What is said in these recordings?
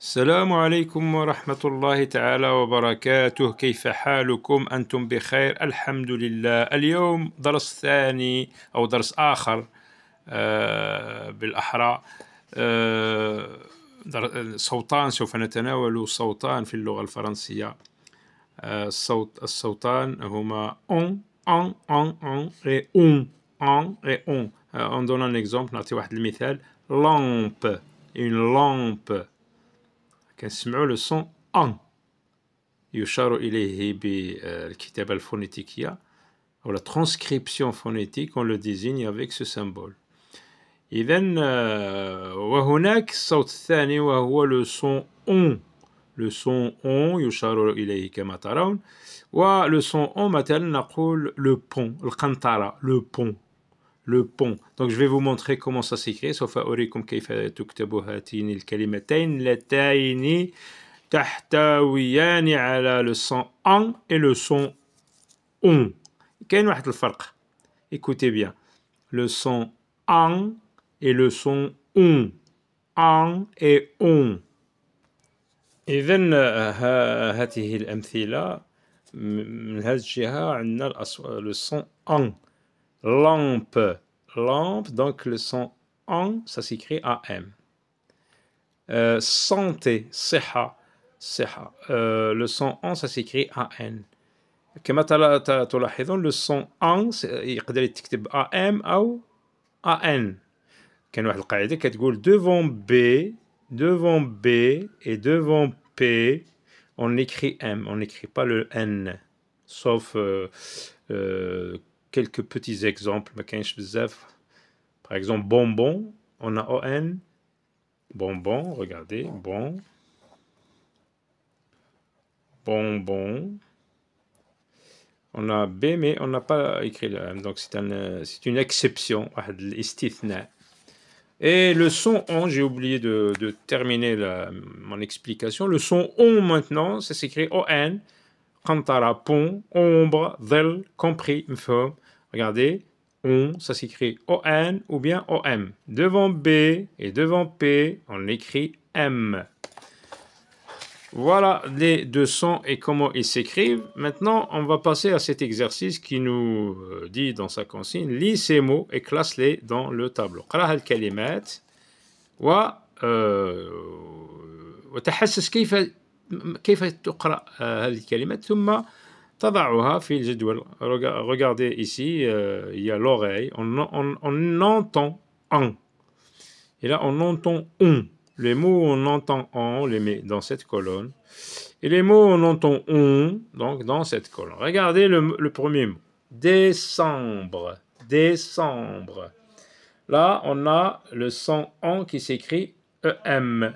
السلام عليكم ورحمة الله تعالى وبركاته. كيف حالكم؟ أنتم بخير؟ الحمد لله. اليوم درس ثاني أو درس آخر بالأحرى. صوتان، سوف نتناول صوتان في اللغة الفرنسية. الصوتان هما on et on. On donne un exemple، نعطي واحد المثال. lampe، une lampe. كنسمعوا لو سون ان، يشار إليه بالكتابة الفونيتيكية أو la transcription phonétique. On le désigne avec ce symbole. إذن وهناك الصوت الثاني وهو لو سون اون. لو سون اون يشار إليه كما ترون. ولو سون اون مثلا نقول لو بون، القنطرة، لو بون. Le pont. Donc je vais vous montrer comment ça s'écrit. سوف أريكم كيف تكتب هاتين الكلمتين اللتين تحتويان على le son en et le son on. كاين واحد الفرق. Écoutez bien. Le son en et le son on. En et on. إذن هذه الأمثلة من هذه الجهة عندنا le son en. Lampe, donc le son en, ça s'écrit AM. Santé, صحة. Le son en, ça s'écrit AN. كما تلاحظون le son en يقدر يتكتب AM أو AN. كان واحد القاعدة كتقول devant B et devant P on écrit M, on n'écrit pas le N, sauf quelques petits exemples. Par exemple, bonbon, on a ON. Bonbon, regardez, bonbon. On a B, mais on n'a pas écrit le M. Donc, c'est une exception. Et le son on, j'ai oublié de terminer mon explication. Le son on maintenant, ça s'écrit ON. Qantara, pont, ombre, dhil, compris, mfhom. Regardez, on, ça s'écrit ON ou bien OM. Devant B et devant P, on écrit M. Voilà les deux sons et comment ils s'écrivent. Maintenant, on va passer à cet exercice qui nous dit dans sa consigne, lis ces mots et classe-les dans le tableau. قرأ الكلمات وتحسس كيف تقرأ هذه الكلمات ثم تضعها في الجدول. Regardez ici, il y a l'oreille, on entend en. Et là, on entend on. Les mots on entend en, on les met dans cette colonne. Et les mots on entend on, donc dans cette colonne. Regardez le premier mot. Décembre. Là, on a le son en qui s'écrit EM.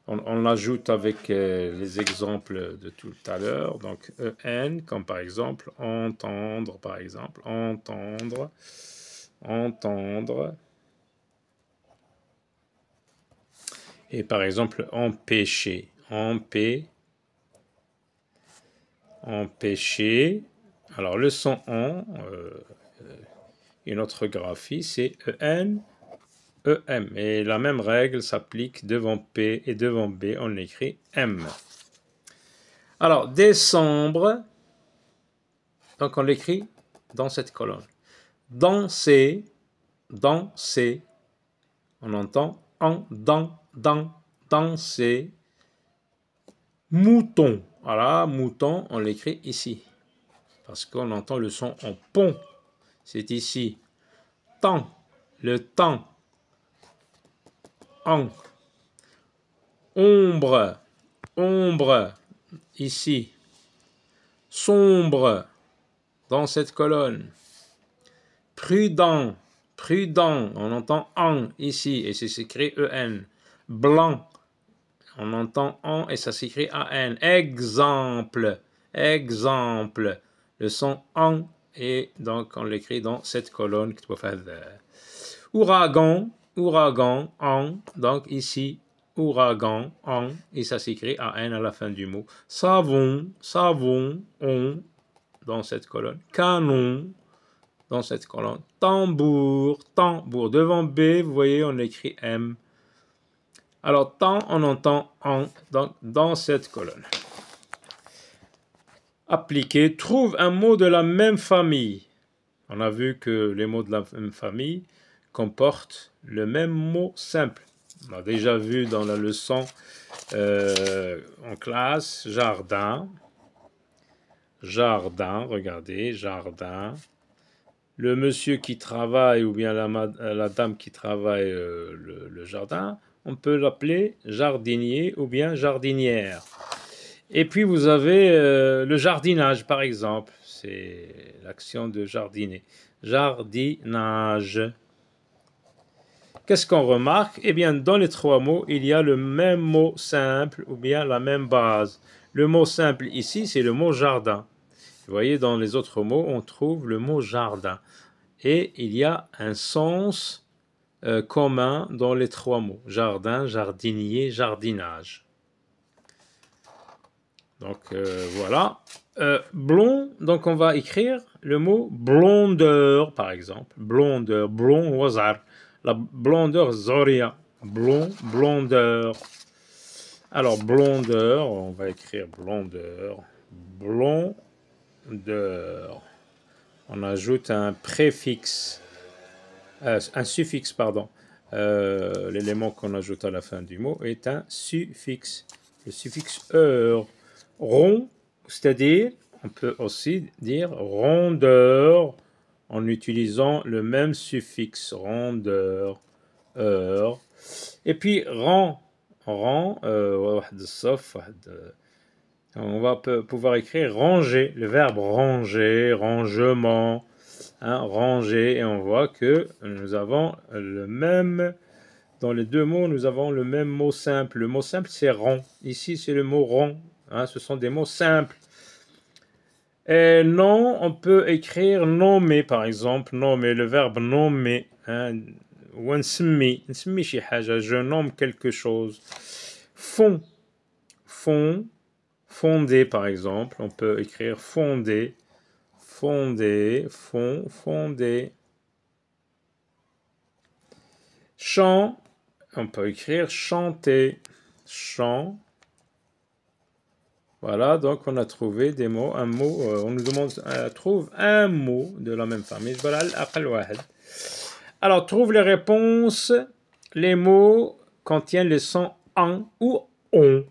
On l'ajoute avec les exemples de tout à l'heure. Donc EN, comme par exemple entendre, par exemple entendre. Et par exemple empêcher, empêcher. Alors le son en, une autre graphie, c'est EN. EM. Et la même règle s'applique devant P et devant B, on écrit M. Alors, décembre, donc on l'écrit dans cette colonne. Danser, on entend en, danser. Mouton, voilà, mouton, on l'écrit ici. Parce qu'on entend le son en pont, c'est ici. Temps, le temps. En. Ombre, ici. Sombre, dans cette colonne. Prudent, on entend en ici et c'est écrit EN. Blanc, on entend en et ça s'écrit AN. Exemple, le son en et donc on l'écrit dans cette colonne. Ouragan, en, donc ici, ouragan, en, et ça s'écrit AN à la fin du mot. Savon, on, dans cette colonne. Canon, dans cette colonne. Tambour, devant B, vous voyez, on écrit M. Alors, temps, on entend en dans cette colonne. Appliquer, trouve un mot de la même famille. On a vu que les mots de la même famille comportent le même mot simple. On a déjà vu dans la leçon en classe, jardin. Jardin, regardez, jardin. Le monsieur qui travaille ou bien la dame qui travaille le jardin, on peut l'appeler jardinier ou bien jardinière. Et puis vous avez le jardinage par exemple, c'est l'action de jardiner. Jardinage. Qu'est-ce qu'on remarque? Eh bien, dans les trois mots, il y a le même mot simple ou bien la même base. Le mot simple ici, c'est le mot jardin. Vous voyez, dans les autres mots, on trouve le mot jardin. Et il y a un sens commun dans les trois mots. Jardin, jardinier, jardinage. Donc voilà. Blond, donc on va écrire le mot blondeur, par exemple. Blondeur, blond, wazar. La blondeur, zoria. Blond, blondeur. Alors, blondeur, on va écrire blondeur. Blondeur. On ajoute un préfixe, un suffixe, pardon. L'élément qu'on ajoute à la fin du mot est un suffixe. Le suffixe heure. Rond, c'est-à-dire, on peut aussi dire rondeur en utilisant le même suffixe, rondeur, heure. Et puis rang, on va pouvoir écrire ranger, le verbe ranger, rangement, hein, ranger, et on voit que nous avons le même, dans les deux mots, nous avons le même mot simple. Le mot simple, c'est rond. Ici, c'est le mot rond. Hein, ce sont des mots simples. Et non, on peut écrire nommer, par exemple, nommer, le verbe nommer. Hein, je nomme quelque chose. Fond, fond, fonder, par exemple. On peut écrire fonder, fonder, fond, fonder. Chant, on peut écrire chanter, chant. Voilà, donc on a trouvé des mots, un mot, on nous demande, trouve un mot de la même famille. Alors, trouve les réponses, les mots contiennent les sons en ou on.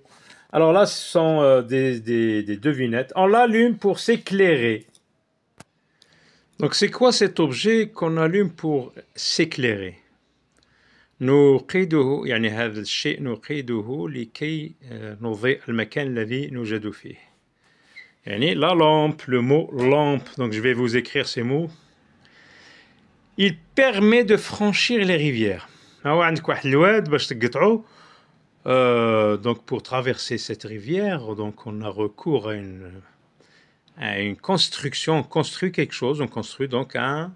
Alors là, ce sont des devinettes. On l'allume pour s'éclairer. Donc, c'est quoi cet objet qu'on allume pour s'éclairer? نوقده يعني هذا الشيء نوقده لكي نضيء المكان الذي نوجد فيه. يعني la lampe, le mot lampe, donc je vais vous écrire ces mots. Il permet de franchir les rivières. عندك واحد الواد باش تقطعو. Donc pour traverser cette rivière, donc on a recours à une construction, on construit quelque chose, on construit donc un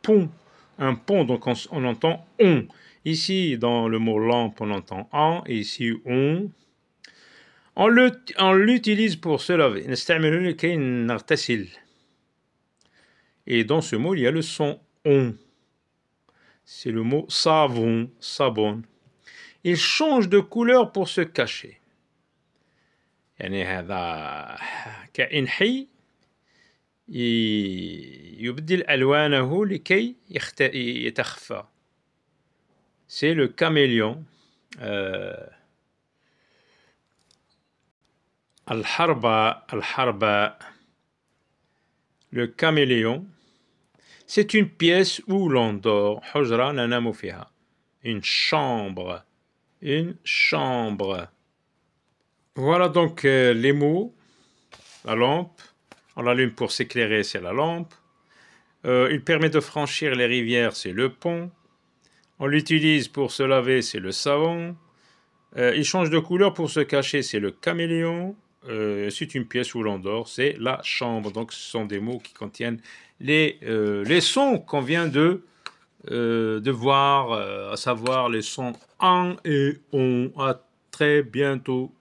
pont. Un pont, donc on entend on. Ici, dans le mot lampe, on entend en, et ici, on. On l'utilise pour se laver. Et dans ce mot, il y a le son on. C'est le mot savon, sabon. Il change de couleur pour se cacher. يعني هذا كائن حي يبدل ألوانه لكي يتخفى. C'est le caméléon. Al-Harba. Le caméléon. C'est une pièce où l'on dort. حجرة ننام فيها. Une chambre. Une chambre. Voilà donc les mots. La lampe. On l'allume pour s'éclairer, c'est la lampe. Il permet de franchir les rivières, c'est le pont. On l'utilise pour se laver, c'est le savon. Il change de couleur pour se cacher, c'est le caméléon. C'est une pièce où l'on dort, c'est la chambre. Donc ce sont des mots qui contiennent les sons qu'on vient de voir, à savoir les sons en et on. À très bientôt.